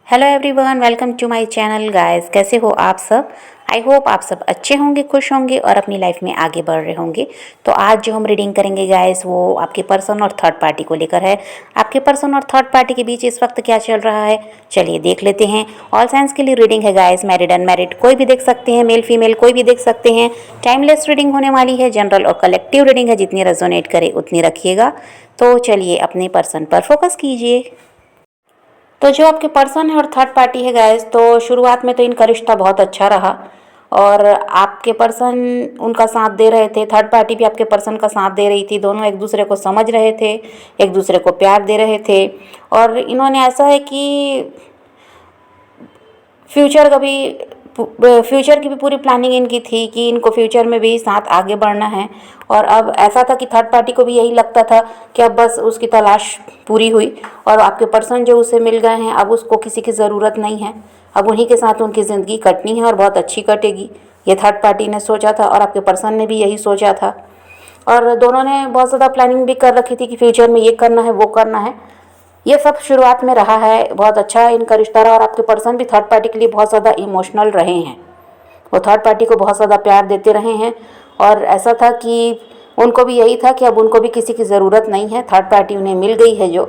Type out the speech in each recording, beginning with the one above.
Hello everyone, welcome to my channel guys. कैसे हो आप सब? आई होप आप सब अच्छे होंगे, खुश होंगे और अपनी लाइफ में आगे बढ़ रहे होंगे। तो आज जो हम रीडिंग करेंगे गाइस वो आपके पर्सन और थर्ड पार्टी को लेकर है। आपके पर्सन और थर्ड पार्टी के बीच इस वक्त क्या चल रहा है, चलिए देख लेते हैं। ऑल साइंस के लिए रीडिंग है गाइस, मैरिड अनमैरिड कोई भी देख सकते हैं, मेल फीमेल कोई भी देख सकते हैं। टाइमलेस रीडिंग होने वाली है, जनरल और कलेक्टिव रीडिंग है, जितनी रेजोनेट करे उतनी रखिएगा। तो चलिए अपने पर्सन पर फोकस कीजिए। तो जो आपके पर्सन है और थर्ड पार्टी है गाइस, तो शुरुआत में तो इनका रिश्ता बहुत अच्छा रहा और आपके पर्सन उनका साथ दे रहे थे, थर्ड पार्टी भी आपके पर्सन का साथ दे रही थी। दोनों एक दूसरे को समझ रहे थे, एक दूसरे को प्यार दे रहे थे। और इन्होंने ऐसा है कि फ्यूचर का भी फ्यूचर की भी पूरी प्लानिंग इनकी थी कि इनको फ्यूचर में भी साथ आगे बढ़ना है। और अब ऐसा था कि थर्ड पार्टी को भी यही लगता था कि अब बस उसकी तलाश पूरी हुई और आपके पर्सन जो उसे मिल गए हैं, अब उसको किसी की ज़रूरत नहीं है। अब उन्हीं के साथ उनकी ज़िंदगी कटनी है और बहुत अच्छी कटेगी, ये थर्ड पार्टी ने सोचा था और आपके पर्सन ने भी यही सोचा था। और दोनों ने बहुत ज़्यादा प्लानिंग भी कर रखी थी कि फ्यूचर में ये करना है, वो करना है। ये सब शुरुआत में रहा है, बहुत अच्छा इनका रिश्ता रहा और आपके पर्सन भी थर्ड पार्टी के लिए बहुत ज़्यादा इमोशनल रहे हैं। वो थर्ड पार्टी को बहुत ज़्यादा प्यार देते रहे हैं और ऐसा था कि उनको भी यही था कि अब उनको भी किसी की ज़रूरत नहीं है, थर्ड पार्टी उन्हें मिल गई है जो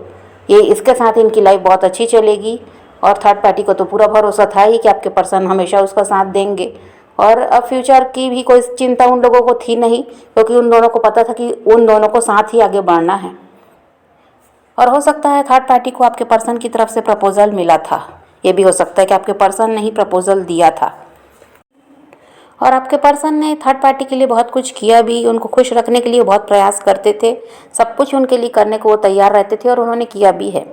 ये इसके साथ इनकी लाइफ बहुत अच्छी चलेगी। और थर्ड पार्टी को तो पूरा भरोसा था ही कि आपके पर्सन हमेशा उसका साथ देंगे। और अब फ्यूचर की भी कोई चिंता उन लोगों को थी नहीं, क्योंकि उन दोनों को पता था कि उन दोनों को साथ ही आगे बढ़ना है। और हो सकता है थर्ड पार्टी को आपके पर्सन की तरफ से प्रपोजल मिला था, ये भी हो सकता है कि आपके पर्सन ने ही प्रपोजल दिया था। और आपके पर्सन ने थर्ड पार्टी के लिए बहुत कुछ किया भी, उनको खुश रखने के लिए बहुत प्रयास करते थे, सब कुछ उनके लिए करने को वो तैयार रहते थे और उन्होंने किया भी है।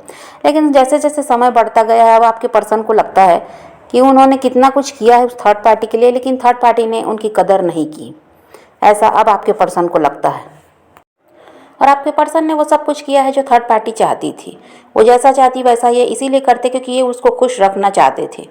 लेकिन जैसे जैसे समय बढ़ता गया है, अब आपके पर्सन को लगता है कि उन्होंने कितना कुछ किया है उस थर्ड पार्टी के लिए, लेकिन थर्ड पार्टी ने उनकी कदर नहीं की, ऐसा अब आपके पर्सन को लगता है। और आपके पर्सन ने वो सब कुछ किया है जो थर्ड पार्टी चाहती थी। वो जैसा चाहती वैसा ये इसीलिए करते क्योंकि ये उसको खुश रखना चाहते थे।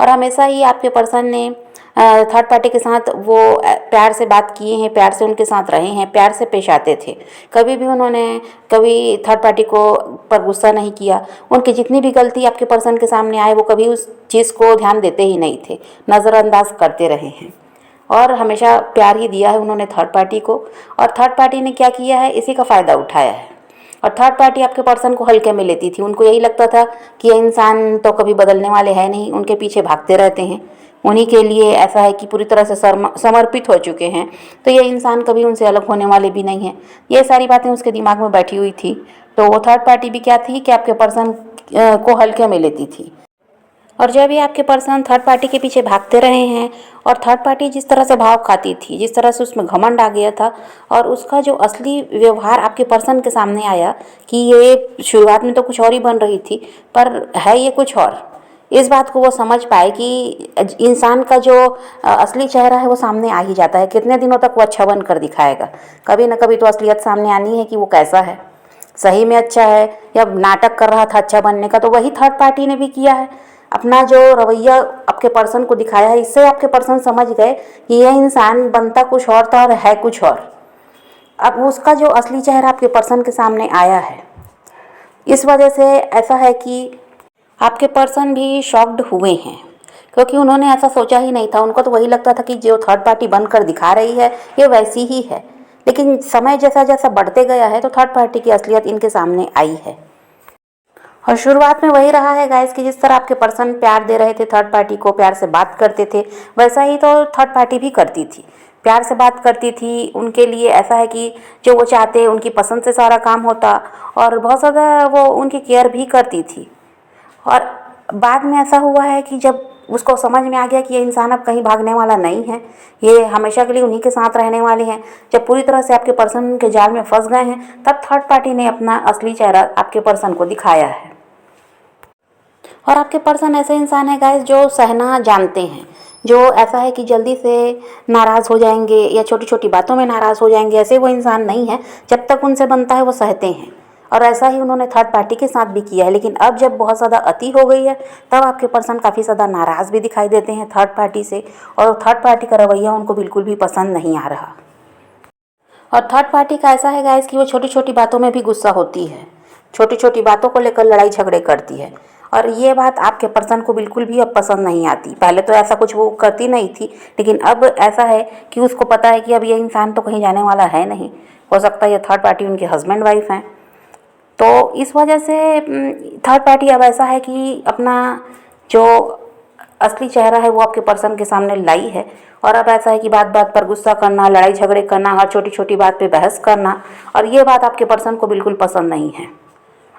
और हमेशा ही आपके पर्सन ने थर्ड पार्टी के साथ वो प्यार से बात किए हैं, प्यार से उनके साथ रहे हैं, प्यार से पेश आते थे। कभी भी उन्होंने कभी थर्ड पार्टी को पर गुस्सा नहीं किया। उनकी जितनी भी गलती आपके पर्सन के सामने आए वो कभी उस चीज़ को ध्यान देते ही नहीं थे, नज़रअंदाज करते रहे हैं। और हमेशा प्यार ही दिया है उन्होंने थर्ड पार्टी को। और थर्ड पार्टी ने क्या किया है, इसी का फ़ायदा उठाया है। और थर्ड पार्टी आपके पर्सन को हल्के में लेती थी, उनको यही लगता था कि ये इंसान तो कभी बदलने वाले हैं नहीं, उनके पीछे भागते रहते हैं, उन्हीं के लिए ऐसा है कि पूरी तरह से समर्पित हो चुके हैं, तो ये इंसान कभी उनसे अलग होने वाले भी नहीं हैं। ये सारी बातें उसके दिमाग में बैठी हुई थी। तो वो थर्ड पार्टी भी क्या थी कि आपके पर्सन को हल्के में लेती थी। और जब ये आपके पर्सन थर्ड पार्टी के पीछे भागते रहे हैं और थर्ड पार्टी जिस तरह से भाव खाती थी, जिस तरह से उसमें घमंड आ गया था और उसका जो असली व्यवहार आपके पर्सन के सामने आया कि ये शुरुआत में तो कुछ और ही बन रही थी पर है ये कुछ और, इस बात को वो समझ पाए कि इंसान का जो असली चेहरा है वो सामने आ ही जाता है। कितने दिनों तक वो अच्छा बन कर दिखाएगा, कभी ना कभी तो असलियत सामने आनी है कि वो कैसा है, सही में अच्छा है या नाटक कर रहा था अच्छा बनने का। तो वही थर्ड पार्टी ने भी किया है, अपना जो रवैया आपके पर्सन को दिखाया है, इससे आपके पर्सन समझ गए कि यह इंसान बनता कुछ और था और है कुछ और। अब उसका जो असली चेहरा आपके पर्सन के सामने आया है, इस वजह से ऐसा है कि आपके पर्सन भी शॉक्ड हुए हैं, क्योंकि उन्होंने ऐसा सोचा ही नहीं था। उनको तो वही लगता था कि जो थर्ड पार्टी बनकर दिखा रही है ये वैसी ही है। लेकिन समय जैसा जैसा बढ़ते गया है तो थर्ड पार्टी की असलियत इनके सामने आई है। और शुरुआत में वही रहा है गाइस कि जिस तरह आपके पर्सन प्यार दे रहे थे थर्ड पार्टी को, प्यार से बात करते थे, वैसा ही तो थर्ड पार्टी भी करती थी, प्यार से बात करती थी। उनके लिए ऐसा है कि जो वो चाहते उनकी पसंद से सारा काम होता और बहुत ज़्यादा वो उनकी केयर भी करती थी। और बाद में ऐसा हुआ है कि जब उसको समझ में आ गया कि ये इंसान अब कहीं भागने वाला नहीं है, ये हमेशा के लिए उन्हीं के साथ रहने वाले हैं, जब पूरी तरह से आपके पर्सन के जाल में फंस गए हैं, तब थर्ड पार्टी ने अपना असली चेहरा आपके पर्सन को दिखाया है। और आपके पर्सन ऐसे इंसान है गाइस जो सहना जानते हैं, जो ऐसा है कि जल्दी से नाराज़ हो जाएंगे या छोटी छोटी बातों में नाराज़ हो जाएंगे, ऐसे वो इंसान नहीं है। जब तक उनसे बनता है वो सहते हैं और ऐसा ही उन्होंने थर्ड पार्टी के साथ भी किया है। लेकिन अब जब बहुत ज़्यादा अति हो गई है तब आपके पर्सन काफ़ी ज़्यादा नाराज़ भी दिखाई देते हैं थर्ड पार्टी से, और थर्ड पार्टी का रवैया उनको बिल्कुल भी पसंद नहीं आ रहा। और थर्ड पार्टी का ऐसा है गाइस कि वो छोटी छोटी बातों में भी गुस्सा होती है, छोटी छोटी बातों को लेकर लड़ाई झगड़े करती है और ये बात आपके पर्सन को बिल्कुल भी अब पसंद नहीं आती। पहले तो ऐसा कुछ वो करती नहीं थी, लेकिन अब ऐसा है कि उसको पता है कि अब ये इंसान तो कहीं जाने वाला है नहीं, हो सकता है ये थर्ड पार्टी उनके हस्बैंड वाइफ हैं। तो इस वजह से थर्ड पार्टी अब ऐसा है कि अपना जो असली चेहरा है वो आपके पर्सन के सामने लाई है। और अब ऐसा है कि बात बात पर गुस्सा करना, लड़ाई झगड़े करना, हर छोटी छोटी बात पे बहस करना, और ये बात आपके पर्सन को बिल्कुल पसंद नहीं है।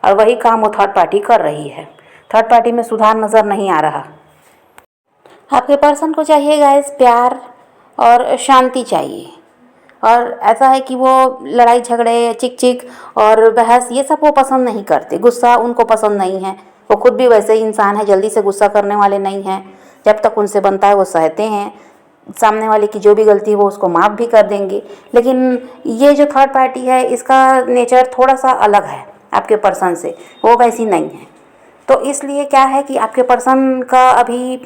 और वही काम वो थर्ड पार्टी कर रही है। थर्ड पार्टी में सुधार नज़र नहीं आ रहा। आपके पर्सन को चाहिए गाइस प्यार और शांति चाहिए। और ऐसा है कि वो लड़ाई झगड़े, चिक चिक और बहस ये सब वो पसंद नहीं करते। गुस्सा उनको पसंद नहीं है। वो खुद भी वैसे ही इंसान है, जल्दी से गुस्सा करने वाले नहीं हैं। जब तक उनसे बनता है वो सहते हैं। सामने वाले की जो भी गलती है वो उसको माफ़ भी कर देंगे। लेकिन ये जो थर्ड पार्टी है इसका नेचर थोड़ा सा अलग है आपके पर्सन से, वो वैसी नहीं है। तो इसलिए क्या है कि आपके पर्सन का अभी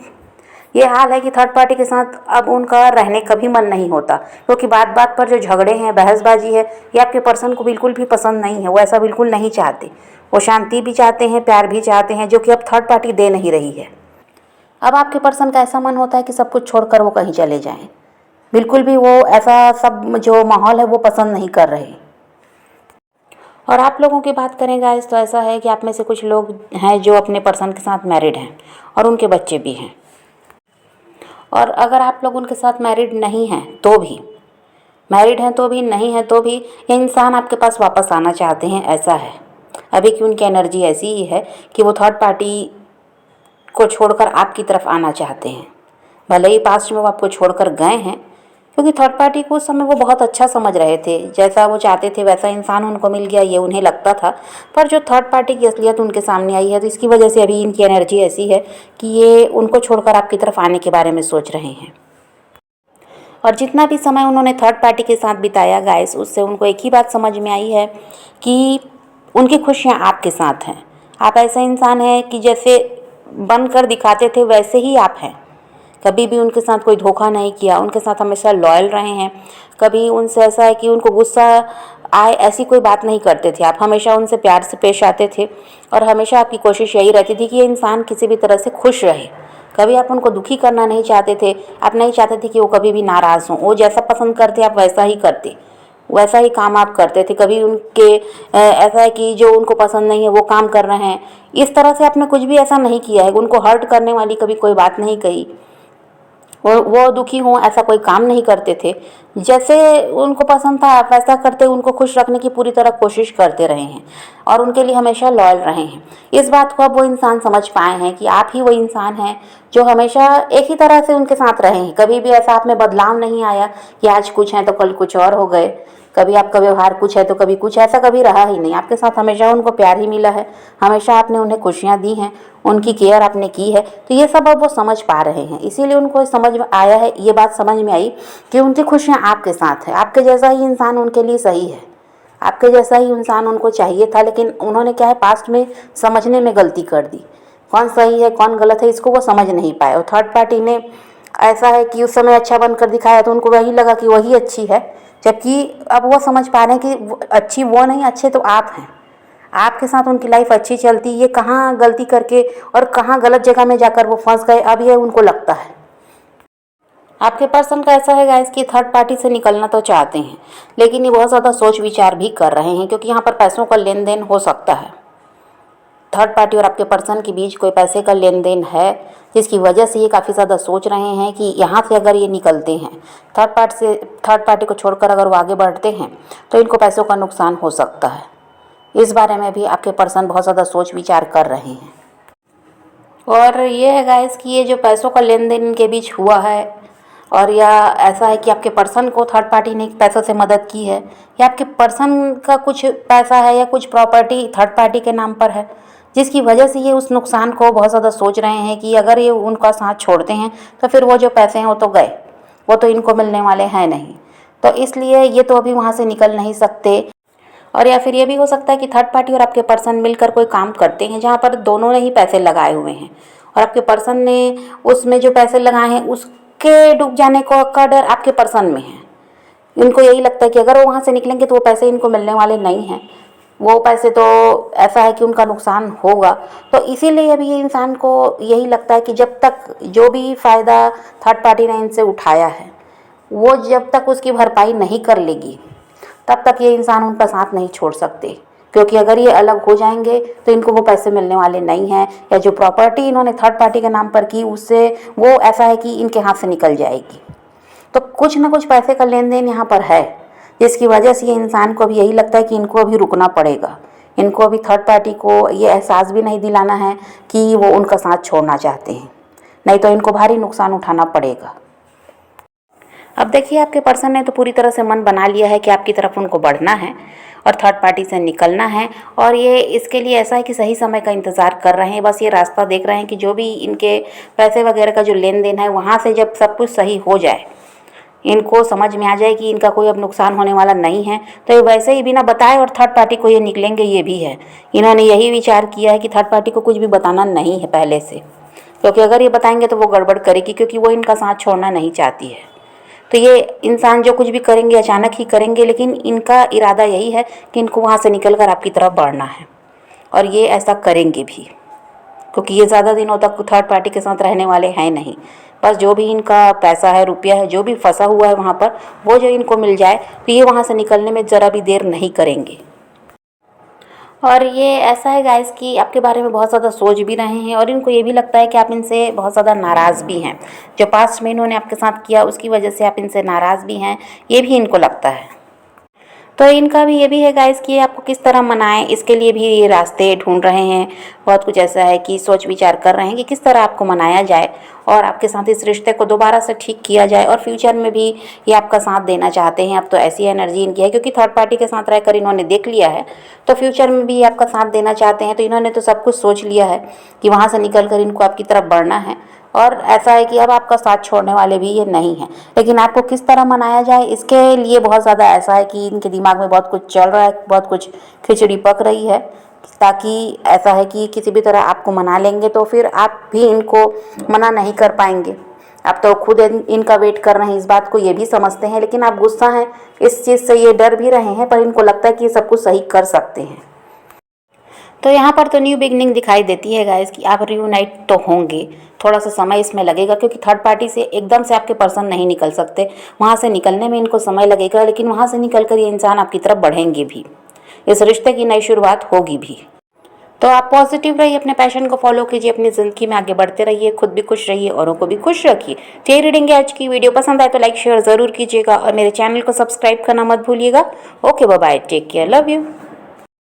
ये हाल है कि थर्ड पार्टी के साथ अब उनका रहने का भी मन नहीं होता, क्योंकि बात बात पर जो झगड़े हैं, बहसबाजी है, ये आपके पर्सन को बिल्कुल भी पसंद नहीं है। वो ऐसा बिल्कुल नहीं चाहते। वो शांति भी चाहते हैं, प्यार भी चाहते हैं, जो कि अब थर्ड पार्टी दे नहीं रही है। अब आपके पर्सन का ऐसा मन होता है कि सब कुछ छोड़कर वो कहीं चले जाएं। बिल्कुल भी वो ऐसा सब जो माहौल है वो पसंद नहीं कर रहे। और आप लोगों की बात करें गाइस तो ऐसा है कि आप में से कुछ लोग हैं जो अपने पर्सन के साथ मैरिड हैं और उनके बच्चे भी हैं। और अगर आप लोग उनके साथ मैरिड नहीं हैं तो भी, मैरिड हैं तो भी, नहीं हैं तो भी, ये इंसान आपके पास वापस आना चाहते हैं। ऐसा है अभी कि उनकी एनर्जी ऐसी ही है कि वो थर्ड पार्टी को छोड़कर आपकी तरफ आना चाहते हैं। भले ही पास्ट में वो आपको छोड़कर गए हैं, क्योंकि थर्ड पार्टी को उस समय वो बहुत अच्छा समझ रहे थे। जैसा वो चाहते थे वैसा इंसान उनको मिल गया, ये उन्हें लगता था। पर जो थर्ड पार्टी की असलियत उनके सामने आई है तो इसकी वजह से अभी इनकी एनर्जी ऐसी है कि ये उनको छोड़कर आपकी तरफ आने के बारे में सोच रहे हैं। और जितना भी समय उन्होंने थर्ड पार्टी के साथ बिताया गाइस, उससे उनको एक ही बात समझ में आई है कि उनकी खुशियाँ आपके साथ हैं। आप ऐसा इंसान हैं कि जैसे बनकर दिखाते थे वैसे ही आप हैं। कभी भी उनके साथ कोई धोखा नहीं किया, उनके साथ हमेशा लॉयल रहे हैं। कभी उनसे ऐसा है कि उनको गुस्सा आए ऐसी कोई बात नहीं करते थे। आप हमेशा उनसे प्यार से पेश आते थे और हमेशा आपकी कोशिश यही रहती थी कि ये इंसान किसी भी तरह से खुश रहे। कभी आप उनको दुखी करना नहीं चाहते थे। आप नहीं चाहते थे कि वो कभी भी नाराज़ हों। वो जैसा पसंद करते आप वैसा ही करते, वैसा ही काम आप करते थे। कभी उनके ऐसा है कि जो उनको पसंद नहीं है वो काम कर रहे हैं, इस तरह से आपने कुछ भी ऐसा नहीं किया है। उनको हर्ट करने वाली कभी कोई बात नहीं कही। वो दुखी हों ऐसा कोई काम नहीं करते थे। जैसे उनको पसंद था आप वैसा करते, उनको खुश रखने की पूरी तरह कोशिश करते रहे हैं और उनके लिए हमेशा लॉयल रहे हैं। इस बात को अब वो इंसान समझ पाए हैं कि आप ही वो इंसान हैं जो हमेशा एक ही तरह से उनके साथ रहे हैं। कभी भी ऐसा आप में बदलाव नहीं आया कि आज कुछ है तो कल कुछ और हो गए। कभी आपका व्यवहार कुछ है तो कभी कुछ, ऐसा कभी रहा ही नहीं। आपके साथ हमेशा उनको प्यार ही मिला है, हमेशा आपने उन्हें खुशियाँ दी हैं, उनकी केयर आपने की है। तो ये सब अब वो समझ पा रहे हैं। इसीलिए उनको समझ में आया है, ये बात समझ में आई कि उनकी खुशियाँ आपके साथ है। आपके जैसा ही इंसान उनके लिए सही है, आपके जैसा ही इंसान उनको चाहिए था। लेकिन उन्होंने क्या है, पास्ट में समझने में गलती कर दी। कौन सही है कौन गलत है इसको वो समझ नहीं पाए। और थर्ड पार्टी ने ऐसा है कि उस समय अच्छा बनकर दिखाया तो उनको वही लगा कि वही अच्छी है, जबकि अब वो समझ पा रहे हैं कि अच्छी वो नहीं, अच्छे तो आप हैं। आपके साथ उनकी लाइफ अच्छी चलती, ये कहाँ गलती करके और कहाँ गलत जगह में जाकर वो फंस गए, अब ये उनको लगता है। आपके पर्सन का ऐसा है गाइस कि थर्ड पार्टी से निकलना तो चाहते हैं, लेकिन ये बहुत ज़्यादा सोच विचार भी कर रहे हैं, क्योंकि यहाँ पर पैसों का लेन देन हो सकता है। थर्ड पार्टी और आपके पर्सन के बीच कोई पैसे का लेन देन है, जिसकी वजह से ये काफ़ी ज़्यादा सोच रहे हैं कि यहाँ से अगर ये निकलते हैं, थर्ड पार्टी को छोड़कर अगर वो आगे बढ़ते हैं तो इनको पैसों का नुकसान हो सकता है। इस बारे में भी आपके पर्सन बहुत ज़्यादा सोच विचार कर रहे हैं। और ये है गाइस कि ये जो पैसों का लेन देन इनके बीच हुआ है, और या ऐसा है कि आपके पर्सन को थर्ड पार्टी ने पैसों से मदद की है, या आपके पर्सन का कुछ पैसा है या कुछ प्रॉपर्टी थर्ड पार्टी के नाम पर है, जिसकी वजह से ये उस नुकसान को बहुत ज़्यादा सोच रहे हैं कि अगर ये उनका साथ छोड़ते हैं तो फिर वो जो पैसे हैं वो तो गए, वो तो इनको मिलने वाले हैं नहीं। तो इसलिए ये तो अभी वहाँ से निकल नहीं सकते। और या फिर ये भी हो सकता है कि थर्ड पार्टी और आपके पर्सन मिलकर कोई काम करते हैं जहाँ पर दोनों ने ही पैसे लगाए हुए हैं, और आपके पर्सन ने उसमें जो पैसे लगाए हैं उसके डूब जाने का डर आपके पर्सन में है। इनको यही लगता है कि अगर वो वहाँ से निकलेंगे तो वो पैसे इनको मिलने वाले नहीं हैं। वो पैसे तो ऐसा है कि उनका नुकसान होगा। तो इसीलिए अभी ये इंसान को यही लगता है कि जब तक जो भी फ़ायदा थर्ड पार्टी ने इनसे उठाया है वो जब तक उसकी भरपाई नहीं कर लेगी तब तक ये इंसान उनका साथ नहीं छोड़ सकते, क्योंकि अगर ये अलग हो जाएंगे तो इनको वो पैसे मिलने वाले नहीं हैं, या जो प्रॉपर्टी इन्होंने थर्ड पार्टी के नाम पर की उससे वो ऐसा है कि इनके हाथ से निकल जाएगी। तो कुछ ना कुछ पैसे का लेन देन यहाँ पर है, जिसकी वजह से ये इंसान को अभी यही लगता है कि इनको अभी रुकना पड़ेगा। इनको अभी थर्ड पार्टी को ये एहसास भी नहीं दिलाना है कि वो उनका साथ छोड़ना चाहते हैं, नहीं तो इनको भारी नुकसान उठाना पड़ेगा। अब देखिए, आपके पर्सन ने तो पूरी तरह से मन बना लिया है कि आपकी तरफ उनको बढ़ना है और थर्ड पार्टी से निकलना है, और ये इसके लिए ऐसा है कि सही समय का इंतज़ार कर रहे हैं। बस ये रास्ता देख रहे हैं कि जो भी इनके पैसे वगैरह का जो लेन देन है वहाँ से जब सब कुछ सही हो जाए, इनको समझ में आ जाए कि इनका कोई अब नुकसान होने वाला नहीं है, तो ये वैसे ही बिना बताए और थर्ड पार्टी को ये निकलेंगे। ये भी है, इन्होंने यही विचार किया है कि थर्ड पार्टी को कुछ भी बताना नहीं है पहले से, क्योंकि अगर ये बताएंगे तो वो गड़बड़ करेगी, क्योंकि वो इनका साथ छोड़ना नहीं चाहती है। तो ये इंसान जो कुछ भी करेंगे अचानक ही करेंगे, लेकिन इनका इरादा यही है कि इनको वहाँ से निकल कर आपकी तरफ बढ़ना है, और ये ऐसा करेंगे भी, क्योंकि ये ज़्यादा दिनों तक थर्ड पार्टी के साथ रहने वाले हैं नहीं। बस जो भी इनका पैसा है, रुपया है, जो भी फंसा हुआ है वहाँ पर, वो जो इनको मिल जाए तो ये वहाँ से निकलने में ज़रा भी देर नहीं करेंगे। और ये ऐसा है गाइस कि आपके बारे में बहुत ज़्यादा सोच भी रहे हैं, और इनको ये भी लगता है कि आप इनसे बहुत ज़्यादा नाराज़ भी हैं। जो पास्ट में इन्होंने आपके साथ किया उसकी वजह से आप इनसे नाराज़ भी हैं, ये भी इनको लगता है। तो इनका भी ये भी है गाइस कि आपको किस तरह मनाएं, इसके लिए भी ये रास्ते ढूंढ रहे हैं। बहुत कुछ ऐसा है कि सोच विचार कर रहे हैं कि किस तरह आपको मनाया जाए और आपके साथ इस रिश्ते को दोबारा से ठीक किया जाए, और फ्यूचर में भी ये आपका साथ देना चाहते हैं। अब तो ऐसी एनर्जी इनकी है, क्योंकि थर्ड पार्टी के साथ रहकर इन्होंने देख लिया है, तो फ्यूचर में भी ये आपका साथ देना चाहते हैं। तो इन्होंने तो सब कुछ सोच लिया है कि वहाँ से निकल कर इनको आपकी तरफ बढ़ना है, और ऐसा है कि अब आपका साथ छोड़ने वाले भी ये नहीं हैं। लेकिन आपको किस तरह मनाया जाए, इसके लिए बहुत ज़्यादा ऐसा है कि इनके दिमाग में बहुत कुछ चल रहा है, बहुत कुछ खिचड़ी पक रही है, ताकि ऐसा है कि किसी भी तरह आपको मना लेंगे तो फिर आप भी इनको मना नहीं कर पाएंगे। आप तो खुद इनका वेट कर रहे हैं, इस बात को ये भी समझते हैं, लेकिन आप गुस्सा हैं इस चीज़ से, ये डर भी रहे हैं, पर इनको लगता है कि ये सब कुछ सही कर सकते हैं। तो यहाँ पर तो न्यू बिगनिंग दिखाई देती है गाइस कि आप रियूनाइट तो होंगे। थोड़ा सा समय इसमें लगेगा, क्योंकि थर्ड पार्टी से एकदम से आपके पर्सन नहीं निकल सकते, वहाँ से निकलने में इनको समय लगेगा, लेकिन वहाँ से निकल कर ये इंसान आपकी तरफ बढ़ेंगे भी, इस रिश्ते की नई शुरुआत होगी भी। तो आप पॉजिटिव रहिए, अपने पैशन को फॉलो कीजिए, अपनी ज़िंदगी में आगे बढ़ते रहिए, खुद भी खुश रहिए, औरों को भी खुश रखिए। तो ये रीडिंग है आज की। वीडियो पसंद आए तो लाइक शेयर ज़रूर कीजिएगा, और मेरे चैनल को सब्सक्राइब करना मत भूलिएगा। Okay, bye bye, take care, love you.